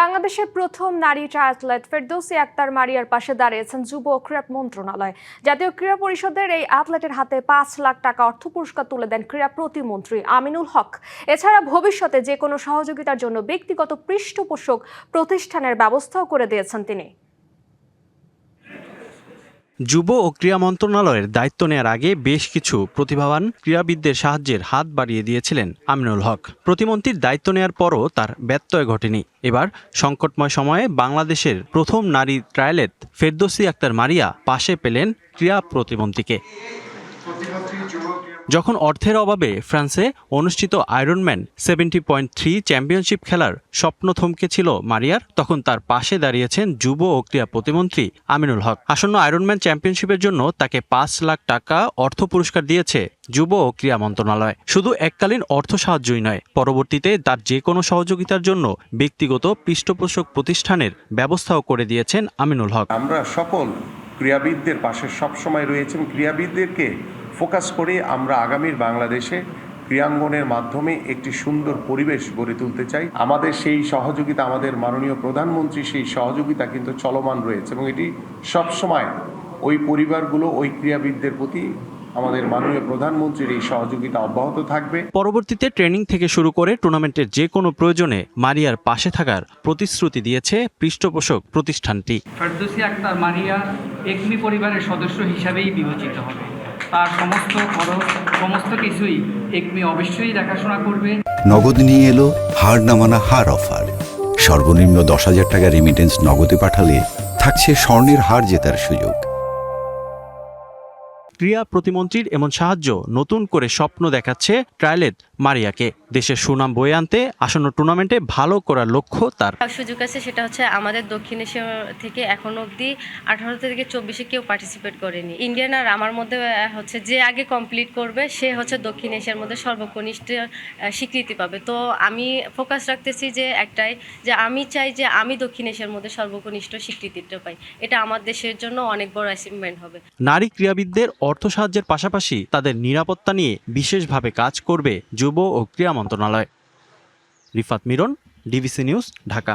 বাংলাদেশের প্রথম নারী ট্রায়াথলেট ফেরদৌসী আক্তার মারিয়ার পাশে দাঁড়িয়েছেন যুব ও ক্রীড়া মন্ত্রণালয়। জাতীয় ক্রীড়া পরিষদের এই অ্যাথলেটের হাতে ৫ লাখ টাকা অর্থ পুরস্কার তুলে দেন ক্রীড়া প্রতিমন্ত্রী আমিনুল হক। এছাড়া ভবিষ্যতে যে কোনো সহযোগিতার জন্য ব্যক্তিগত পৃষ্ঠপোষক প্রতিষ্ঠানের ব্যবস্থাও করে দিয়েছেন তিনি। যুব ও ক্রীড়া মন্ত্রণালয়ের দায়িত্ব নেয়ার আগে বেশ কিছু প্রতিভাবান ক্রীড়াবিদদের সাহায্যের হাত বাড়িয়ে দিয়েছিলেন আমিনুল হক। প্রতিমন্ত্রীর দায়িত্ব নেয়ার পরও তার ব্যত্যয় ঘটেনি। এবার সংকটময় সময়ে বাংলাদেশের প্রথম নারী ট্রায়াথলেট ফেরদৌসী আক্তার মারিয়া পাশে পেলেন ক্রীড়া প্রতিমন্ত্রীকে। যখন অর্থের অভাবে ফ্রান্সে অনুষ্ঠিত আয়রনম্যান 70.3 চ্যাম্পিয়নশিপ খেলার স্বপ্ন থমকেছিল মারিয়ার, তখন তার পাশে দাঁড়িয়েছেন যুব ও ক্রীড়া প্রতিমন্ত্রী আমিনুল হক। আসন্ন আয়রনম্যান চ্যাম্পিয়নশিপের জন্য তাকে ৫ লাখ টাকা অর্থ পুরস্কার দিয়েছে যুব ও ক্রীড়া মন্ত্রণালয়। শুধু এককালীন অর্থ সাহায্যই নয়, পরবর্তীতে তার যে কোনো সহযোগিতার জন্য ব্যক্তিগত পৃষ্ঠপোষক প্রতিষ্ঠানের ব্যবস্থাও করে দিয়েছেন আমিনুল হক। আমরা সকল ক্রীড়াবিদদের পাশে সবসময় রয়েছে এবং ক্রীড়াবিদদেরকে ফোকাস করে আমরা আগামীর বাংলাদেশে ক্রীড়াঙ্গনের মাধ্যমে একটি সুন্দর পরিবেশ গড়ে তুলতে চাই। আমাদের সেই সহযোগিতা, আমাদের মাননীয় প্রধানমন্ত্রী সেই সহযোগিতা কিন্তু চলমান রয়েছে এবং এটি সবসময় ওই পরিবারগুলো, ওই ক্রীড়াবিদদের প্রতি আমাদের মাননীয় প্রধানমন্ত্রীর এই সহযোগিতা অব্যাহত থাকবে। পরবর্তীতে ট্রেনিং থেকে শুরু করে টুর্নামেন্টের যে কোনো প্রয়োজনে মারিয়ার পাশে থাকার প্রতিশ্রুতি দিয়েছে পৃষ্ঠপোষক প্রতিষ্ঠানটি। ফেরদৌসী আক্তার মারিয়া একমি পরিবারের সদস্য হিসাবেই বিবেচিত হবে। তার সমস্ত খরচ, সমস্ত কিছুই একমি অবশ্যই দেখাশোনা করবে। নগদ নিয়ে এলো হার না মানা হার অফার। সর্বনিম্ন 10,000 টাকা রেমিটেন্স নগদে পাঠালে থাকছে স্বর্ণের হার জেতার সুযোগ। ক্রীড়া প্রতিমন্ত্রীর এমন সাহায্য নতুন করে স্বপ্ন দেখাচ্ছে ট্রায়াথলেট মারিয়াকে। দেশের সুনাম বয়ে আনতে আসন্ন টুর্নামেন্টে ভালো করার লক্ষ্য তার। সুযোগ আছে, সেটা হচ্ছে আমাদের দক্ষিণ এশিয়া থেকে এখনো অবধি 18 থেকে 24-এ কেউ পার্টিসিপেট করেনি। ইন্ডিয়ান আর আমার মধ্যে হচ্ছে যে আগে কমপ্লিট করবে সে হচ্ছে দক্ষিণ এশিয়ার মধ্যে সর্বকনিষ্ঠ স্বীকৃতি পাবে। তো আমি ফোকাস রাখতেছি যে একটাই, যে আমি চাই যে আমি দক্ষিণ এশিয়ার মধ্যে সর্বকনিষ্ঠ স্বীকৃতিটা পাই। এটা আমার দেশের জন্য অনেক বড় অ্যাচিভমেন্ট হবে। নারী ক্রীড়াবিদদের অর্থ সাহায্যের পাশাপাশি তাদের নিরাপত্তা নিয়ে বিশেষভাবে কাজ করবে যুব ও ক্রীড়া মন্ত্রণালয়। Rifat Miran, DBC news, Dhaka.